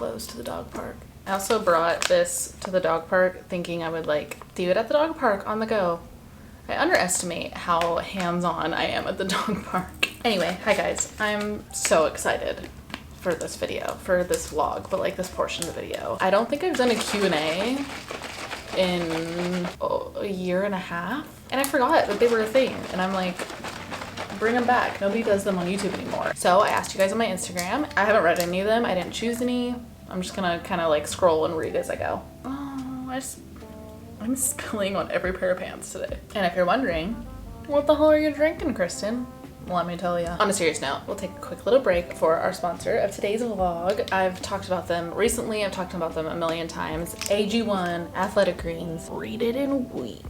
clothes to the dog park. I also brought this to the dog park thinking I would like do it at the dog park on the go. I underestimate how hands-on I am at the dog park. Anyway, hi guys. I'm so excited for this video, for this vlog, but like this portion of the video. I don't think I've done a Q&A in a year and a half, and I forgot that they were a thing, and I'm like, bring them back. Nobody does them on YouTube anymore. So I asked you guys on my Instagram. I haven't read any of them. I didn't choose any. I'm just gonna kind of like scroll and read as I go. Oh, I'm spilling on every pair of pants today. And if you're wondering, what the hell are you drinking, Kristen? Let me tell you. On a serious note, we'll take a quick little break for our sponsor of today's vlog. I've talked about them recently. I've talked about them a million times. AG1 Athletic Greens. Read it and weep.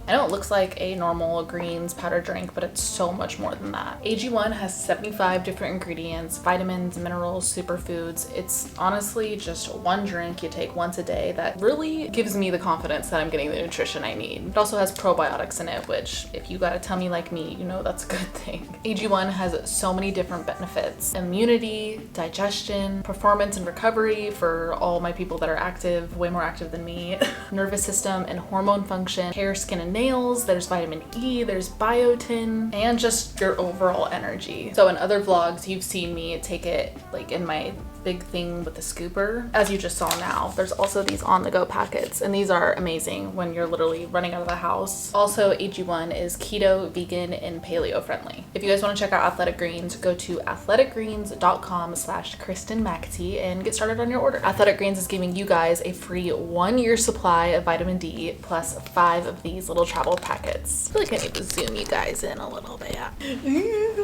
I know it looks like a normal greens powder drink, but it's so much more than that. AG1 has 75 different ingredients, vitamins, minerals, superfoods. It's honestly just one drink you take once a day that really gives me the confidence that I'm getting the nutrition I need. It also has probiotics in it, which if you got a tummy like me, you know that's a good thing. AG1 has so many different benefits: immunity, digestion, performance and recovery for all my people that are active, way more active than me, nervous system and hormone function, hair, skin, and nails. There's vitamin E, there's biotin, and just your overall energy. So in other vlogs, you've seen me take it like in my big thing with the scooper, as you just saw now. There's also these on-the-go packets, and these are amazing when you're literally running out of the house. Also, AG1 is keto, vegan, and paleo friendly. If you guys want to check out Athletic Greens, go to athleticgreens.com/Kristen McAtee and get started on your order. Athletic Greens is giving you guys a free 1-year supply of vitamin D plus 5 of these little travel packets. I feel like I need to zoom you guys in a little bit.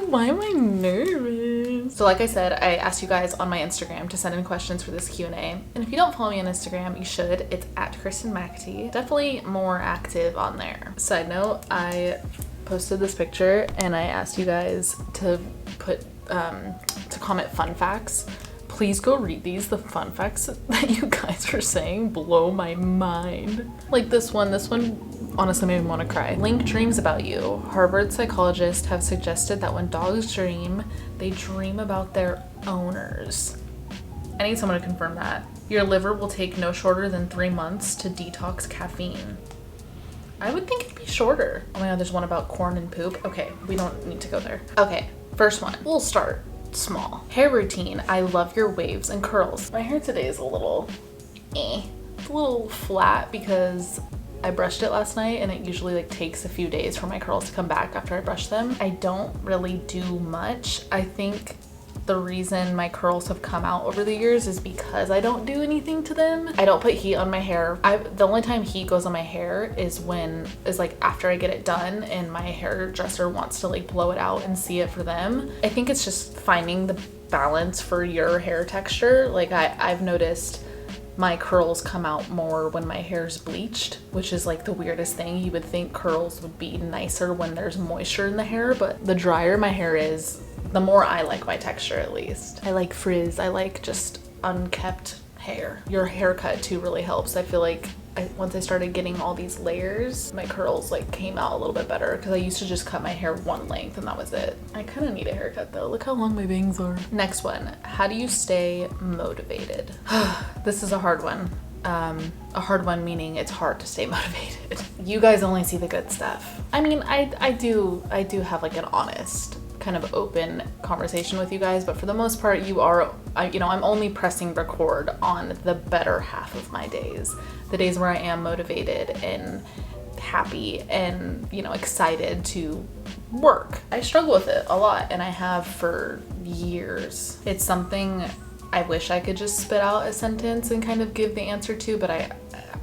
Why am I nervous? So like I said, I asked you guys on my Instagram to send in questions for this Q&A. And if you don't follow me on Instagram, you should. It's at Kristen McAtee. Definitely more active on there. Side note, I posted this picture and I asked you guys to put, to comment fun facts. Please go read these. The fun facts that you guys are saying blow my mind. Like this one honestly made me want to cry. Link dreams about you. Harvard psychologists have suggested that when dogs dream, they dream about their owners. I need someone to confirm that. Your liver will take no shorter than 3 months to detox caffeine. I would think it'd be shorter. Oh my god, there's one about corn and poop. Okay, we don't need to go there. Okay, first one. We'll start small. Hair routine. I love your waves and curls. My hair today is a little It's a little flat because I brushed it last night, and it usually like takes a few days for my curls to come back after I brush them. I don't really do much. I think the reason my curls have come out over the years is because I don't do anything to them. I don't put heat on my hair. The only time heat goes on my hair is like after I get it done and my hairdresser wants to like blow it out and see it for them. I think it's just finding the balance for your hair texture. Like I've noticed my curls come out more when my hair's bleached, which is like the weirdest thing. You would think curls would be nicer when there's moisture in the hair, but the drier my hair is, the more I like my texture, at least. I like frizz. I like just unkept hair. Your haircut too really helps. I feel like once I started getting all these layers, my curls like came out a little bit better, because I used to just cut my hair one length and that was it. I kind of need a haircut though. Look how long my bangs are. Next one. How do you stay motivated? This is a hard one. A hard one meaning it's hard to stay motivated. You guys only see the good stuff. I mean, I do have like an honest kind of open conversation with you guys, but for the most part I'm only pressing record on the better half of my days, the days where I am motivated and happy and excited to work. I struggle with it a lot, and I have for years. It's something I wish I could just spit out a sentence and kind of give the answer to, but I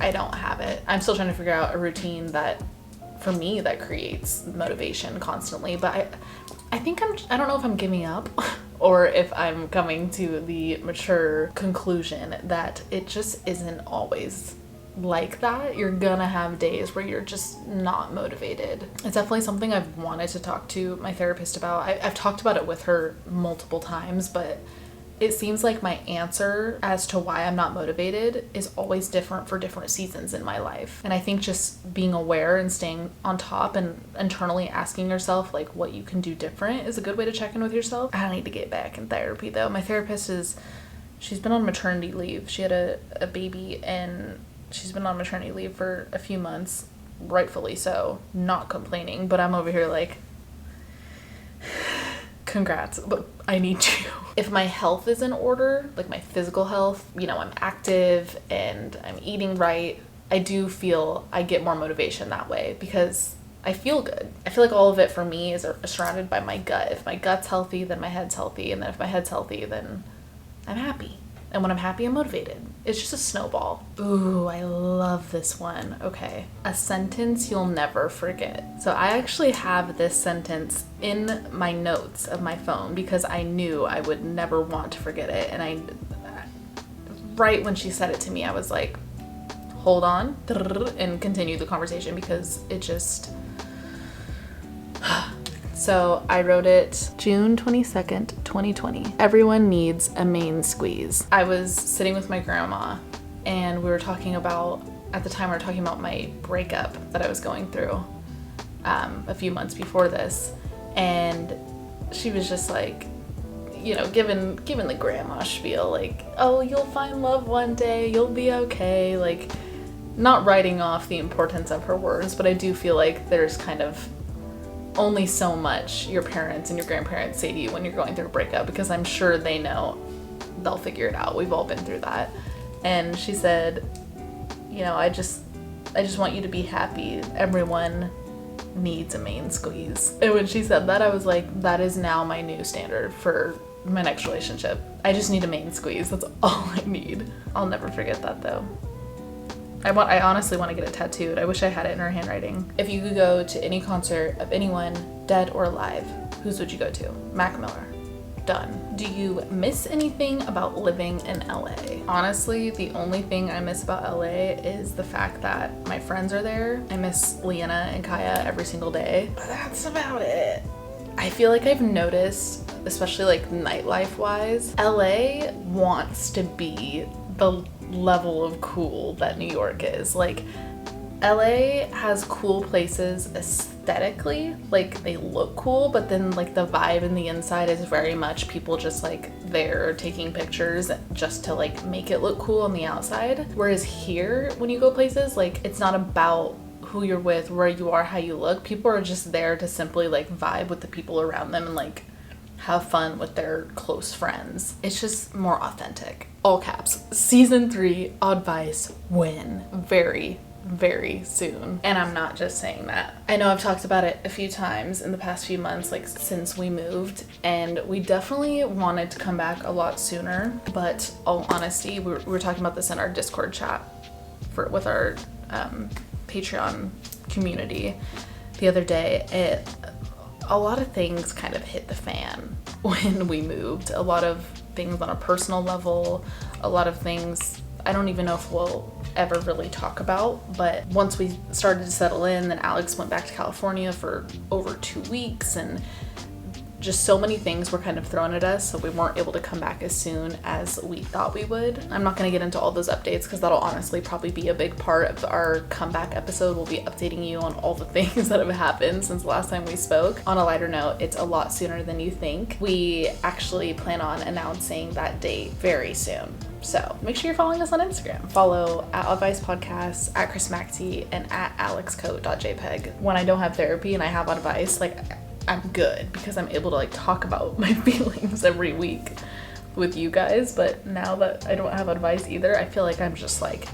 don't have it. I'm still trying to figure out a routine that for me that creates motivation constantly, but I think I don't know if I'm giving up or if I'm coming to the mature conclusion that it just isn't always like that. You're gonna have days where you're just not motivated. It's definitely something I've wanted to talk to my therapist about. I've talked about it with her multiple times, but it seems like my answer as to why I'm not motivated is always different for different seasons in my life. And I think just being aware and staying on top and internally asking yourself like what you can do different is a good way to check in with yourself. I need to get back in therapy though. My therapist is she's been on maternity leave. She had a baby, and she's been on maternity leave for a few months, rightfully so, not complaining, but I'm over here like, congrats, but I need you. If my health is in order, like my physical health, you know, I'm active and I'm eating right, I do feel I get more motivation that way because I feel good. I feel like all of it for me is surrounded by my gut. If my gut's healthy, then my head's healthy. And then if my head's healthy, then I'm happy. And when I'm happy, I'm motivated. It's just a snowball. Ooh, I love this one. Okay. A sentence you'll never forget. So I actually have this sentence in my notes of my phone because I knew I would never want to forget it. And right when she said it to me, I was like, hold on, and continue the conversation because it just... So I wrote it June 22nd, 2020. Everyone needs a main squeeze. I was sitting with my grandma and we were talking about, at the time we were talking about my breakup that I was going through a few months before this. And she was just like, you know, given the grandma spiel, like, oh, you'll find love one day, you'll be okay. Like, not writing off the importance of her words, but I do feel like there's kind of only so much your parents and your grandparents say to you when you're going through a breakup, because I'm sure they know they'll figure it out. We've all been through that. And she said, you know, I just want you to be happy. Everyone needs a main squeeze. And when she said that, I was like, that is now my new standard for my next relationship. I just need a main squeeze. That's all I need. I'll never forget that though. I honestly want to get it tattooed. I wish I had it in her handwriting. If you could go to any concert of anyone, dead or alive, whose would you go to? Mac Miller. Done. Do you miss anything about living in LA? Honestly, the only thing I miss about LA is the fact that my friends are there. I miss Leanna and Kaya every single day, but that's about it. I feel like I've noticed, especially like nightlife wise, LA wants to be the level of cool that New York is. Like, LA has cool places aesthetically, like they look cool, but then like the vibe in the inside is very much people just like there taking pictures just to like make it look cool on the outside. Whereas here, when you go places, like it's not about who you're with, where you are, how you look. People are just there to simply like vibe with the people around them and like have fun with their close friends. It's just more authentic. All caps. Season 3, Oddvice, win. Very, very soon. And I'm not just saying that. I know I've talked about it a few times in the past few months, like since we moved, and we definitely wanted to come back a lot sooner, but all honesty, we were talking about this in our Discord chat with our Patreon community the other day. A lot of things kind of hit the fan when we moved. A lot of things on a personal level, a lot of things I don't even know if we'll ever really talk about. But once we started to settle in, then Alex went back to California for over 2 weeks, and just so many things were kind of thrown at us, so we weren't able to come back as soon as we thought we would. I'm not going to get into all those updates because that'll honestly probably be a big part of our comeback episode. We'll be updating you on all the things that have happened since the last time we spoke. On a lighter note, it's a lot sooner than you think. We actually plan on announcing that date very soon. So make sure you're following us on Instagram. Follow at Oddvice Podcast, at Kristen McAtee, and at alexcoat.jpg. When I don't have therapy and I have Oddvice, like, I'm good because I'm able to like talk about my feelings every week with you guys. But now that I don't have Oddvice either, I feel like I'm just like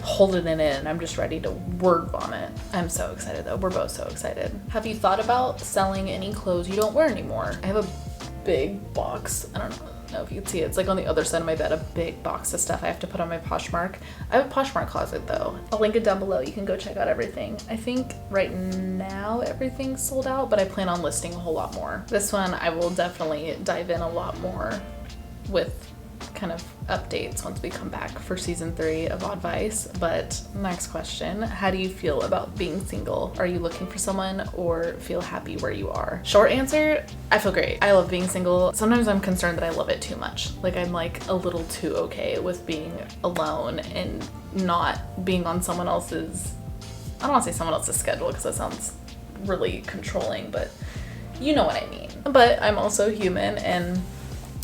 holding it in. I'm just ready to word vomit. I'm so excited though. We're both so excited. Have you thought about selling any clothes you don't wear anymore? I have a big box. I don't know if you can see it. It's like on the other side of my bed, a big box of stuff I have to put on my Poshmark. I have a Poshmark closet though. I'll link it down below. You can go check out everything. I think right now everything's sold out, but I plan on listing a whole lot more. This one I will definitely dive in a lot more with kind of updates once we come back for season 3 of Oddvice. But next question, how do you feel about being single? Are you looking for someone or feel happy where you are? Short answer, I feel great. I love being single. Sometimes I'm concerned that I love it too much. Like I'm like a little too okay with being alone and not being on someone else's, I don't want to say someone else's schedule because that sounds really controlling, but you know what I mean. But I'm also human and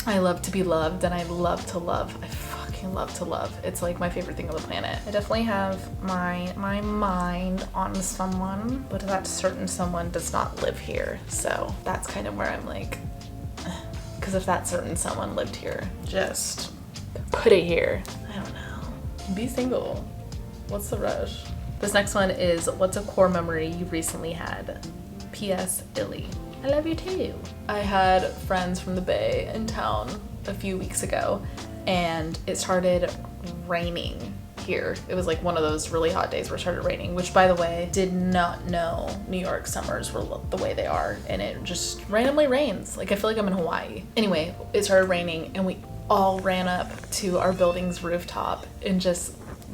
I love to be loved, and I love to love. I fucking love to love. It's like my favorite thing on the planet. I definitely have my mind on someone, but that certain someone does not live here. So that's kind of where I'm like, because if that certain someone lived here, just put it here. I don't know. Be single. What's the rush? This next one is, what's a core memory you recently had? P.S. Illy. I love you too. I had friends from the Bay in town a few weeks ago, and it started raining here. It was like one of those really hot days where it started raining, which, by the way, did not know New York summers were the way they are, and it just randomly rains. Like, I feel like I'm in Hawaii. Anyway, it started raining, and we all ran up to our building's rooftop and just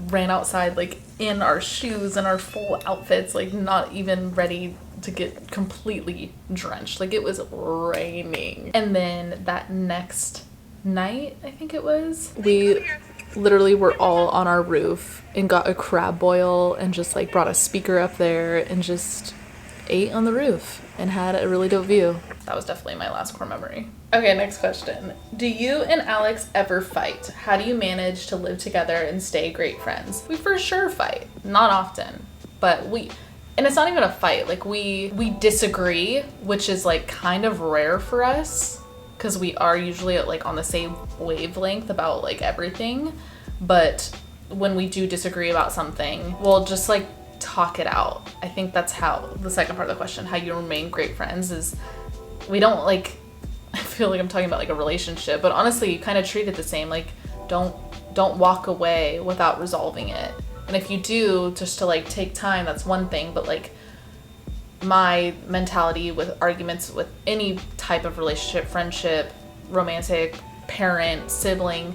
ran outside, like in our shoes and our full outfits, like not even ready to get completely drenched. Like, it was raining. And then that next night, I think it was, we literally were all on our roof and got a crab boil and just like brought a speaker up there and just ate on the roof and had a really dope view. That was definitely my last core memory. Okay, next question. Do you and Alex ever fight? How do you manage to live together and stay great friends? We for sure fight. Not often, but and it's not even a fight. Like, we disagree, which is like kind of rare for us because we are usually like on the same wavelength about like everything. But when we do disagree about something, we'll just like talk it out. I think that's how the second part of the question, how you remain great friends, is we don't like, I feel like I'm talking about like a relationship, but honestly, you kind of treat it the same. Like, don't walk away without resolving it. And if you do, just to like take time, that's one thing. But like, my mentality with arguments with any type of relationship, friendship, romantic, parent, sibling,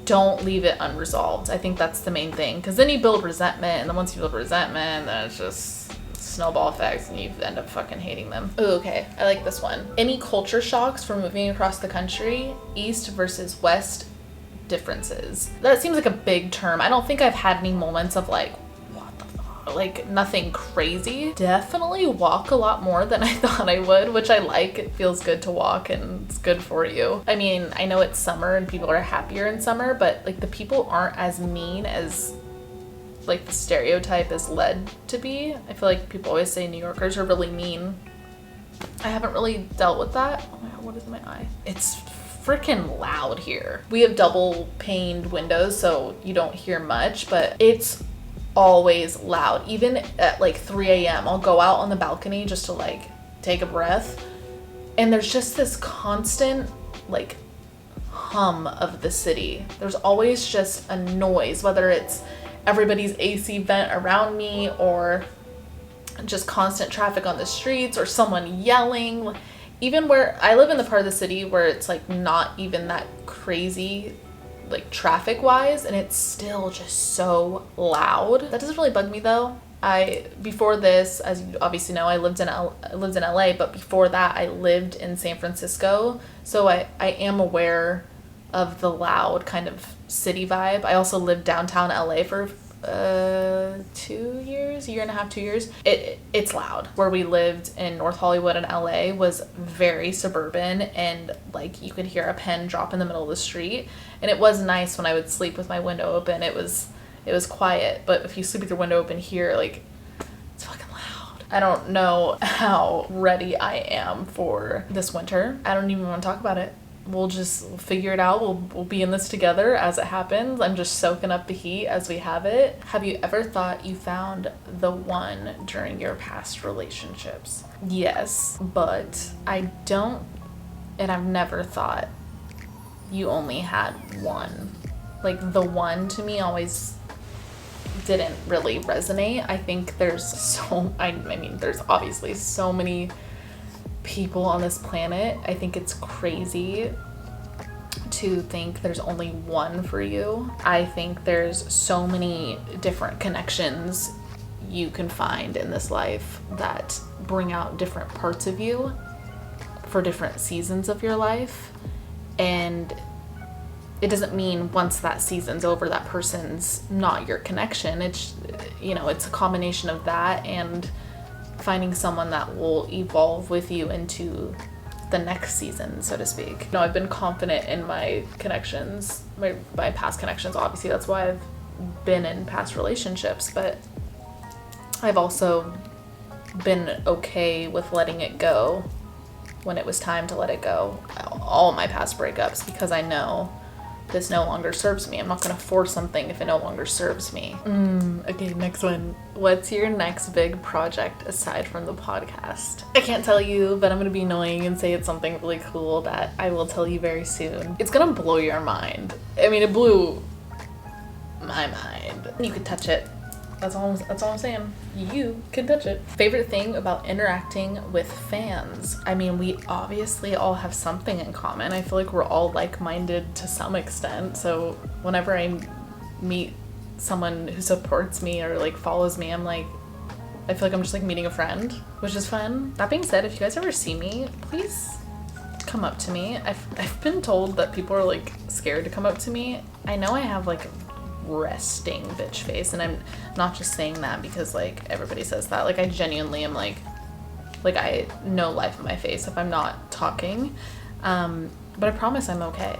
don't leave it unresolved. I think that's the main thing, because then you build resentment, and then once you build resentment, then it's just snowball effects and you end up fucking hating them. Ooh, okay, I like this one. Any culture shocks from moving across the country? East versus West differences. That seems like a big term. I don't think I've had any moments of like, what the fuck? Like, nothing crazy. Definitely walk a lot more than I thought I would, which I like. It feels good to walk and it's good for you. I mean, I know it's summer and people are happier in summer, but like the people aren't as mean as like the stereotype is led to be. I feel like people always say New Yorkers are really mean. I haven't really dealt with that. Oh my God, what is in my eye? It's freaking loud here. We have double paned windows, so you don't hear much, but it's always loud. Even at like 3 a.m. I'll go out on the balcony just to like take a breath, and there's just this constant like hum of the city. There's always just a noise, whether it's everybody's AC vent around me or just constant traffic on the streets or someone yelling. Even where I live in the part of the city where it's like not even that crazy like traffic wise, and it's still just so loud. That doesn't really bug me though. Before this, as you obviously know, I lived in LA, but before that I lived in San Francisco, so I am aware of the loud kind of city vibe. I also lived downtown LA for 2 years, year and a half, 2 years. It's loud. Where we lived in North Hollywood in LA was very suburban, and like you could hear a pin drop in the middle of the street, and it was nice when I would sleep with my window open. It was quiet, but if you sleep with your window open here, like, it's fucking loud. I don't know how ready I am for this winter. I don't even want to talk about it. We'll just figure it out. We'll be in this together as it happens. I'm just soaking up the heat as we have it. Have you ever thought you found the one during your past relationships? Yes, but I don't, and I've never thought you only had one. Like, the one to me always didn't really resonate. I think there's I mean, there's obviously so many people on this planet. I think it's crazy to think there's only one for you. I think there's so many different connections you can find in this life that bring out different parts of you for different seasons of your life. And it doesn't mean once that season's over, that person's not your connection. It's, you know, it's a combination of that and finding someone that will evolve with you into the next season, so to speak. No, I've been confident in my connections, my past connections. Obviously, that's why I've been in past relationships, but I've also been okay with letting it go when it was time to let it go. All my past breakups, because I know this no longer serves me. I'm not gonna force something if it no longer serves me. Okay, next one. What's your next big project aside from the podcast? I can't tell you, but I'm gonna be annoying and say it's something really cool that I will tell you very soon. It's gonna blow your mind. I mean, it blew my mind. You could touch it. That's all I'm saying. You can touch it. Favorite thing about interacting with fans? I mean, we obviously all have something in common. I feel like we're all like-minded to some extent. So whenever I meet someone who supports me or like follows me, I'm like, I feel like I'm just like meeting a friend, which is fun. That being said, if you guys ever see me, please come up to me. I've been told that people are like scared to come up to me. I know I have like resting bitch face, and I'm not just saying that because like everybody says that. Like I genuinely am like I know life in my face if I'm not talking, but I promise I'm okay.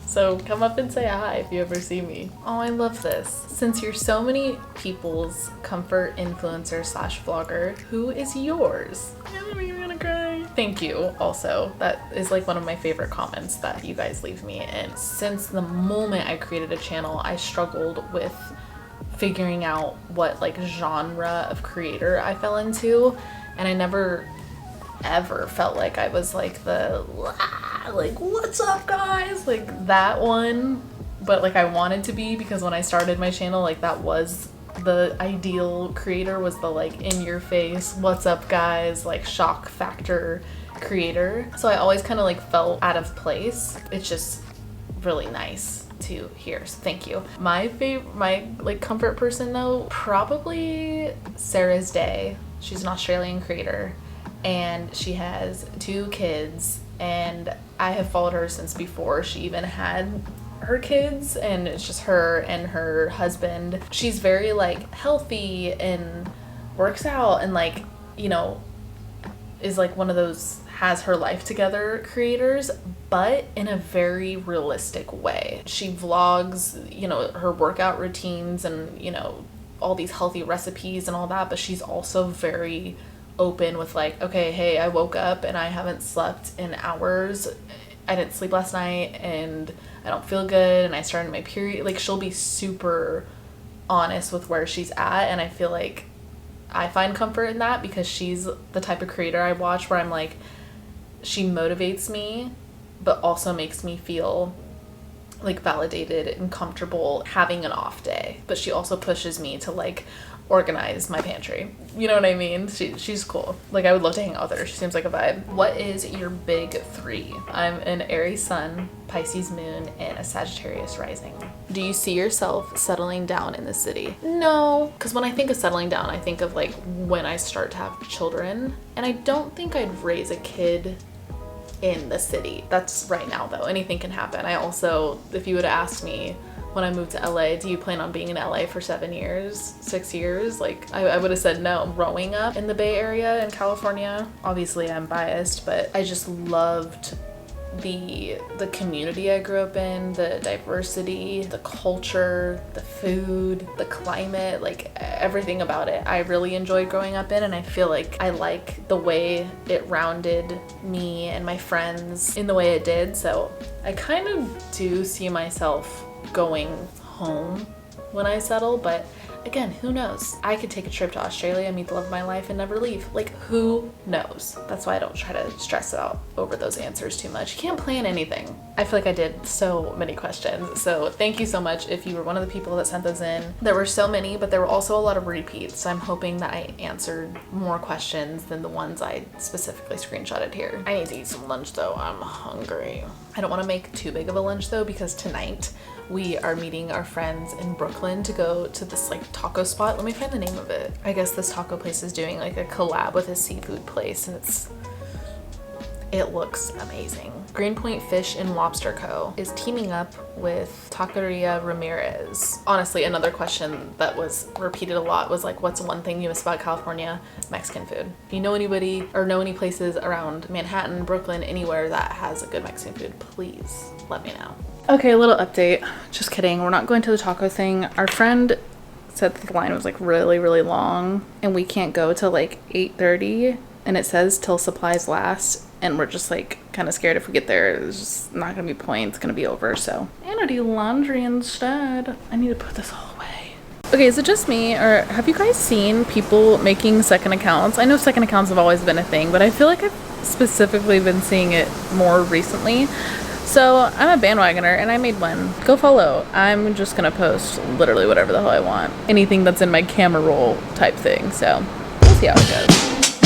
So come up and say hi if you ever see me. Oh, I love this. Since you're so many people's comfort influencer / vlogger, who is yours? I'm even gonna cry. Thank you also. That is like one of my favorite comments that you guys leave me. And since the moment I created a channel, I struggled with figuring out what like genre of creator I fell into, and I never ever felt like I was like the like what's up guys, like that one, but like I wanted to be, because when I started my channel, like that was the ideal creator, was the like in your face what's up guys, like shock factor creator. So I always kind of like felt out of place. It's just really nice to hear, so thank you. My like comfort person though, probably Sarah's Day. She's an Australian creator and she has 2 kids, and I have followed her since before she even had her kids, and it's just her and her husband. She's very like healthy and works out and like, you know, is like one of those has her life together creators, but in a very realistic way. She vlogs, you know, her workout routines and, you know, all these healthy recipes and all that, but she's also very open with like, okay, hey, I woke up and I haven't slept in hours. I didn't sleep last night and I don't feel good and I started my period. Like she'll be super honest with where she's at, and I feel like I find comfort in that because she's the type of creator I watch where I'm like, she motivates me but also makes me feel like validated and comfortable having an off day, but she also pushes me to like organize my pantry. You know what I mean? She's cool. Like I would love to hang out with her. She seems like a vibe. What is your big 3? I'm an Aries sun, Pisces moon, and a Sagittarius rising. Do you see yourself settling down in the city? No, because when I think of settling down, I think of like when I start to have children, and I don't think I'd raise a kid in the city. That's right now though. Anything can happen. I also, if you would have asked me when I moved to LA, do you plan on being in LA for 6 years? Like I would have said no. Growing up in the Bay Area in California, obviously I'm biased, but I just loved the community I grew up in, the diversity, the culture, the food, the climate, like everything about it. I really enjoyed growing up in, and I feel like I like the way it rounded me and my friends in the way it did. So I kind of do see myself going home when I settle, but again, who knows? I could take a trip to Australia, meet the love of my life, and never leave. Like, who knows? That's why I don't try to stress out over those answers too much. You can't plan anything. I feel like I did so many questions, so thank you so much if you were one of the people that sent those in. There were so many, but there were also a lot of repeats, so I'm hoping that I answered more questions than the ones I specifically screenshotted here. I need to eat some lunch though. I'm hungry. I don't want to make too big of a lunch though, because tonight we are meeting our friends in Brooklyn to go to this like taco spot. Let me find the name of it. I guess this taco place is doing like a collab with a seafood place, and it looks amazing. Greenpoint Fish and Lobster Co. is teaming up with Taqueria Ramirez. Honestly, another question that was repeated a lot was like, what's one thing you miss about California? Mexican food. If you know anybody or know any places around Manhattan, Brooklyn, anywhere that has a good Mexican food, please let me know. Okay, a little update. Just kidding. We're not going to the taco thing. Our friend said that the line was like really, really long and we can't go till like 8:30 and it says till supplies last. And we're just like kind of scared if we get there, it's just not gonna be point, it's gonna be over. So I'm gonna do laundry instead. I need to put this all away. Okay, is it just me or have you guys seen people making second accounts? I know second accounts have always been a thing, but I feel like I've specifically been seeing it more recently. So I'm a bandwagoner and I made one. Go follow. I'm just gonna post literally whatever the hell I want. Anything that's in my camera roll type thing. So we'll see how it goes.